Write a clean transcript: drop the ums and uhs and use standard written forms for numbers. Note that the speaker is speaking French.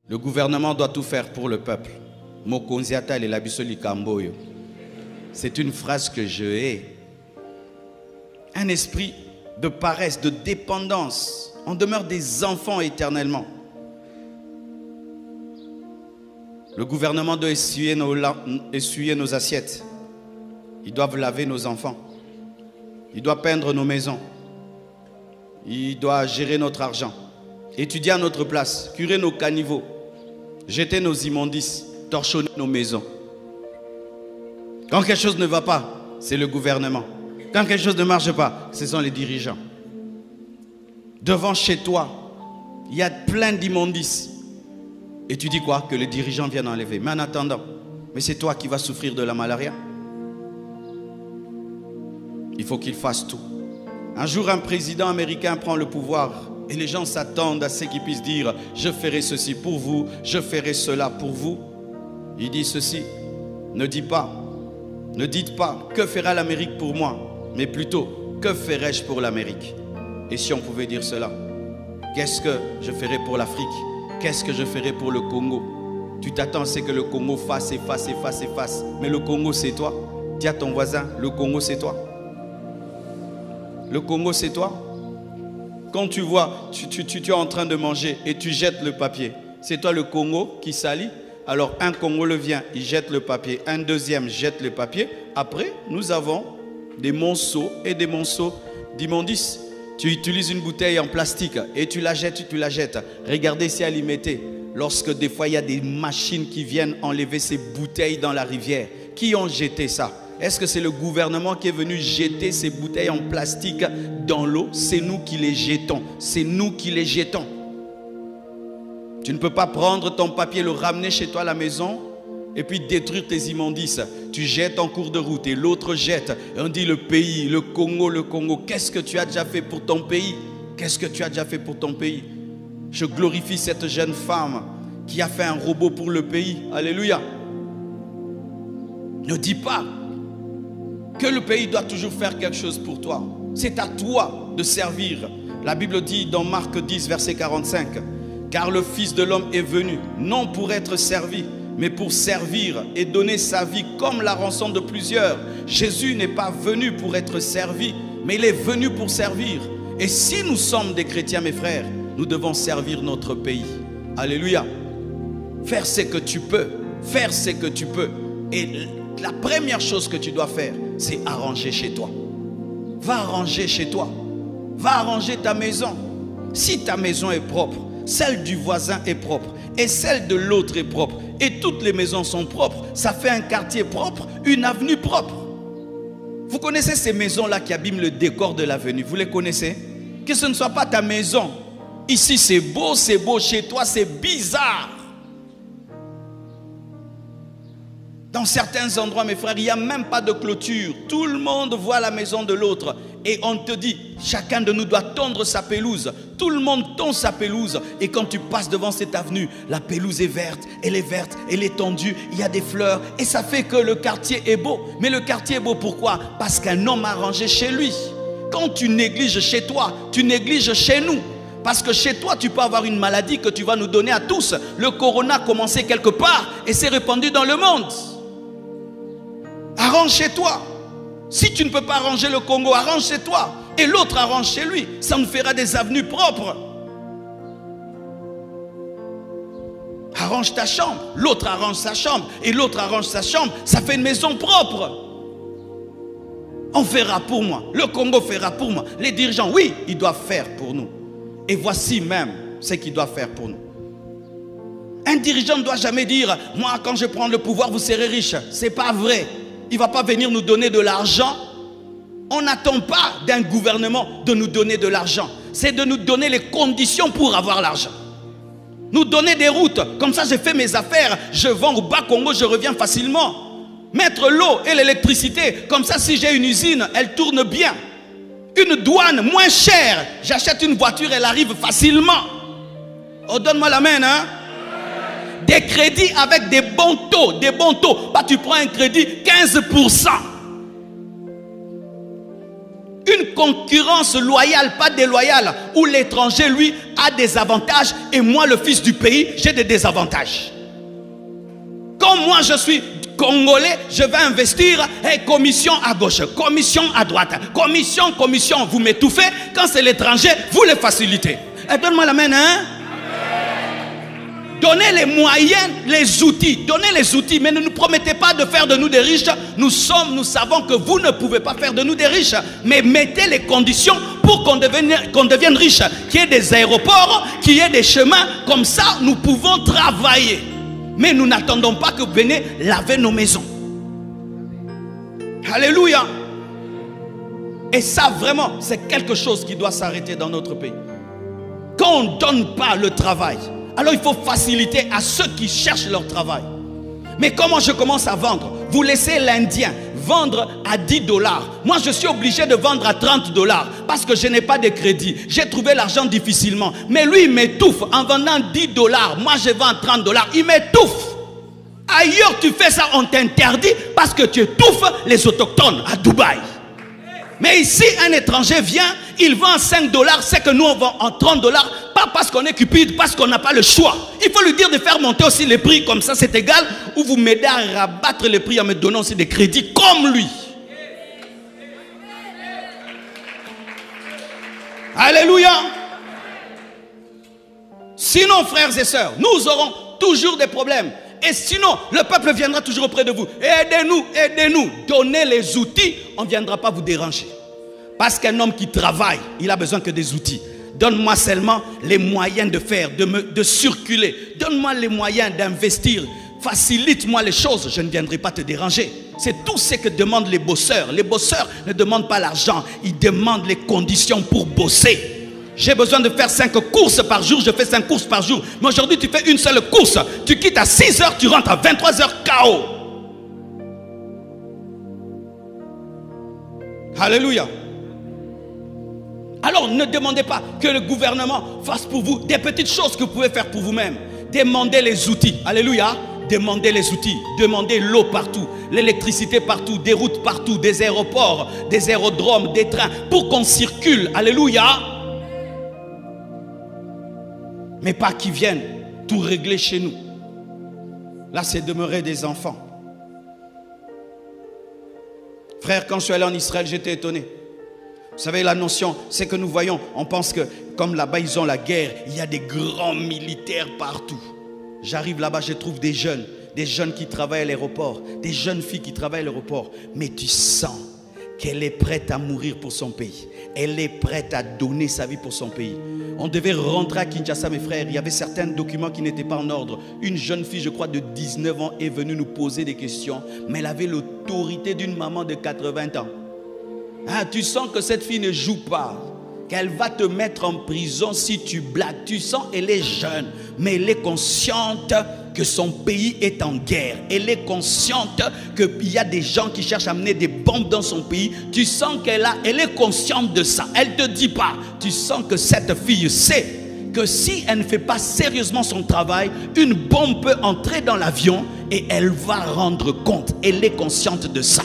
Le gouvernement doit tout faire pour le peuple. Mokonziata et l'abisoli kamboyo. C'est une phrase que je hais. Un esprit de paresse, de dépendance. On demeure des enfants éternellement. Le gouvernement doit essuyer nos assiettes. Ils doivent laver nos enfants. Il doit peindre nos maisons. Il doit gérer notre argent. Étudier à notre place. Curer nos caniveaux. Jeter nos immondices. Torchonner nos maisons. Quand quelque chose ne va pas, c'est le gouvernement. Quand quelque chose ne marche pas, ce sont les dirigeants. Devant chez toi, il y a plein d'immondices. Et tu dis quoi? Que les dirigeants viennent enlever. Mais en attendant, mais c'est toi qui vas souffrir de la malaria. Il faut qu'il fasse tout. Un jour, un président américain prend le pouvoir et les gens s'attendent à ce qu'il puisse dire « Je ferai ceci pour vous, je ferai cela pour vous ». Il dit ceci, ne dites pas « Que fera l'Amérique pour moi ?» mais plutôt « Que ferai-je pour l'Amérique ?» Et si on pouvait dire cela, qu'est-ce que je ferai pour l'Afrique? Qu'est-ce que je ferai pour le Congo? Tu t'attends à ce que le Congo fasse et fasse et fasse et fasse. Mais le Congo, c'est toi. Dis à ton voisin, le Congo, c'est toi. Le Congo, c'est toi. Quand tu vois, tu es en train de manger et tu jettes le papier. C'est toi le Congo qui salit. Alors un Congolais vient, il jette le papier. Un deuxième jette le papier. Après, nous avons des monceaux et des monceaux d'immondices. Tu utilises une bouteille en plastique et tu la jettes, Regardez si elle y mettait. Lorsque des fois il y a des machines qui viennent enlever ces bouteilles dans la rivière. Qui ont jeté ça? Est-ce que c'est le gouvernement qui est venu jeter ces bouteilles en plastique dans l'eau? C'est nous qui les jetons. C'est nous qui les jetons. Tu ne peux pas prendre ton papier, le ramener chez toi à la maison et puis détruire tes immondices. Tu jettes en cours de route et l'autre jette. Et on dit le pays, le Congo, le Congo. Qu'est-ce que tu as déjà fait pour ton pays? Qu'est-ce que tu as déjà fait pour ton pays? Je glorifie cette jeune femme qui a fait un robot pour le pays. Alléluia. Ne dis pas que le pays doit toujours faire quelque chose pour toi. C'est à toi de servir. La Bible dit dans Marc 10, verset 45, « Car le Fils de l'homme est venu, non pour être servi, mais pour servir et donner sa vie comme la rançon de plusieurs. » Jésus n'est pas venu pour être servi, mais il est venu pour servir. Et si nous sommes des chrétiens, mes frères, nous devons servir notre pays. Alléluia. Faire ce que tu peux. Faire ce que tu peux. Et la première chose que tu dois faire, c'est arranger chez toi. Va arranger chez toi. Va arranger ta maison. Si ta maison est propre, celle du voisin est propre et celle de l'autre est propre et toutes les maisons sont propres, ça fait un quartier propre, une avenue propre. Vous connaissez ces maisons-là qui abîment le décor de l'avenue? Vous les connaissez? Que ce ne soit pas ta maison. Ici c'est beau, chez toi c'est bizarre. Dans certains endroits, mes frères, il n'y a même pas de clôture. Tout le monde voit la maison de l'autre. Et on te dit, chacun de nous doit tondre sa pelouse. Tout le monde tond sa pelouse. Et quand tu passes devant cette avenue, la pelouse est verte, elle est tendue, il y a des fleurs. Et ça fait que le quartier est beau. Mais le quartier est beau pourquoi? Parce qu'un homme a rangé chez lui. Quand tu négliges chez toi, tu négliges chez nous. Parce que chez toi, tu peux avoir une maladie que tu vas nous donner à tous. Le corona a commencé quelque part et s'est répandu dans le monde. Arrange chez toi. Si tu ne peux pas arranger le Congo, arrange chez toi. Et l'autre arrange chez lui. Ça nous fera des avenues propres. Arrange ta chambre. L'autre arrange sa chambre. Et l'autre arrange sa chambre. Ça fait une maison propre. On fera pour moi. Le Congo fera pour moi. Les dirigeants, oui, ils doivent faire pour nous. Et voici même ce qu'ils doivent faire pour nous. Un dirigeant ne doit jamais dire « Moi, quand je prends le pouvoir, vous serez riche. » Ce n'est pas vrai. Il ne va pas venir nous donner de l'argent. On n'attend pas d'un gouvernement de nous donner de l'argent. C'est de nous donner les conditions pour avoir l'argent. Nous donner des routes. Comme ça, j'ai fait mes affaires. Je vends au Bas-Congo, je reviens facilement. Mettre l'eau et l'électricité. Comme ça, si j'ai une usine, elle tourne bien. Une douane moins chère. J'achète une voiture, elle arrive facilement. Oh, donne-moi la main, hein? Des crédits avec des bons taux, Bah, tu prends un crédit 15%. Une concurrence loyale, pas déloyale, où l'étranger, lui, a des avantages et moi, le fils du pays, j'ai des désavantages. Comme moi, je suis Congolais, je vais investir, et commission à gauche, commission à droite, commission, vous m'étouffez. Quand c'est l'étranger, vous les facilitez. Et donne-moi la main, hein? Donnez les moyens, les outils. Donnez les outils, mais ne nous promettez pas de faire de nous des riches. Nous savons que vous ne pouvez pas faire de nous des riches. Mais mettez les conditions pour qu'on devienne riche. Qu'il y ait des aéroports, qu'il y ait des chemins. Comme ça, nous pouvons travailler. Mais nous n'attendons pas que vous veniez laver nos maisons. Alléluia. Et ça, vraiment, c'est quelque chose qui doit s'arrêter dans notre pays. Quand on ne donne pas le travail, alors il faut faciliter à ceux qui cherchent leur travail. Mais comment je commence à vendre? Vous laissez l'Indien vendre à 10 $. Moi, je suis obligé de vendre à 30 $ parce que je n'ai pas de crédit. J'ai trouvé l'argent difficilement. Mais lui, il m'étouffe en vendant 10 $. Moi, je vends 30 $. Il m'étouffe. Ailleurs, tu fais ça, on t'interdit parce que tu étouffes les autochtones à Dubaï. Mais ici, un étranger vient, il vend 5 $, c'est que nous on vend en 30 $, pas parce qu'on est cupide, parce qu'on n'a pas le choix. Il faut lui dire de faire monter aussi les prix, comme ça c'est égal, ou vous m'aidez à rabattre les prix en me donnant aussi des crédits comme lui. Alléluia. Sinon, frères et sœurs, nous aurons toujours des problèmes. Et sinon, le peuple viendra toujours auprès de vous. Aidez-nous, aidez-nous. Donnez les outils, on ne viendra pas vous déranger. Parce qu'un homme qui travaille, il a besoin que des outils. Donne-moi seulement les moyens de faire, de circuler. Donne-moi les moyens d'investir. Facilite-moi les choses, je ne viendrai pas te déranger. C'est tout ce que demandent les bosseurs. Les bosseurs ne demandent pas l'argent, ils demandent les conditions pour bosser. J'ai besoin de faire 5 courses par jour, je fais 5 courses par jour. Mais aujourd'hui, tu fais une seule course. Tu quittes à 6 h, tu rentres à 23 h KO. Alléluia. Alors, ne demandez pas que le gouvernement fasse pour vous des petites choses que vous pouvez faire pour vous-même. Demandez les outils. Alléluia. Demandez les outils. Demandez l'eau partout, l'électricité partout, des routes partout, des aéroports, des aérodromes, des trains, pour qu'on circule. Alléluia. Mais pas qu'ils viennent tout régler chez nous. Là, c'est demeurer des enfants. Frère, quand je suis allé en Israël, j'étais étonné. Vous savez, la notion, c'est que nous voyons, on pense que comme là-bas, ils ont la guerre, il y a des grands militaires partout. J'arrive là-bas, je trouve des jeunes qui travaillent à l'aéroport, des jeunes filles qui travaillent à l'aéroport. Mais tu sens qu'elle est prête à mourir pour son pays. Elle est prête à donner sa vie pour son pays. On devait rentrer à Kinshasa, mes frères. Il y avait certains documents qui n'étaient pas en ordre. Une jeune fille, je crois, de 19 ans est venue nous poser des questions. Mais elle avait l'autorité d'une maman de 80 ans. Ah, tu sens que cette fille ne joue pas. Qu'elle va te mettre en prison si tu blagues. Tu sens qu'elle est jeune, mais elle est consciente que son pays est en guerre. Elle est consciente qu'il y a des gens qui cherchent à amener des bombes dans son pays. Tu sens elle est consciente de ça. Elle ne te dit pas. Tu sens que cette fille sait que si elle ne fait pas sérieusement son travail, une bombe peut entrer dans l'avion et elle va rendre compte. Elle est consciente de ça.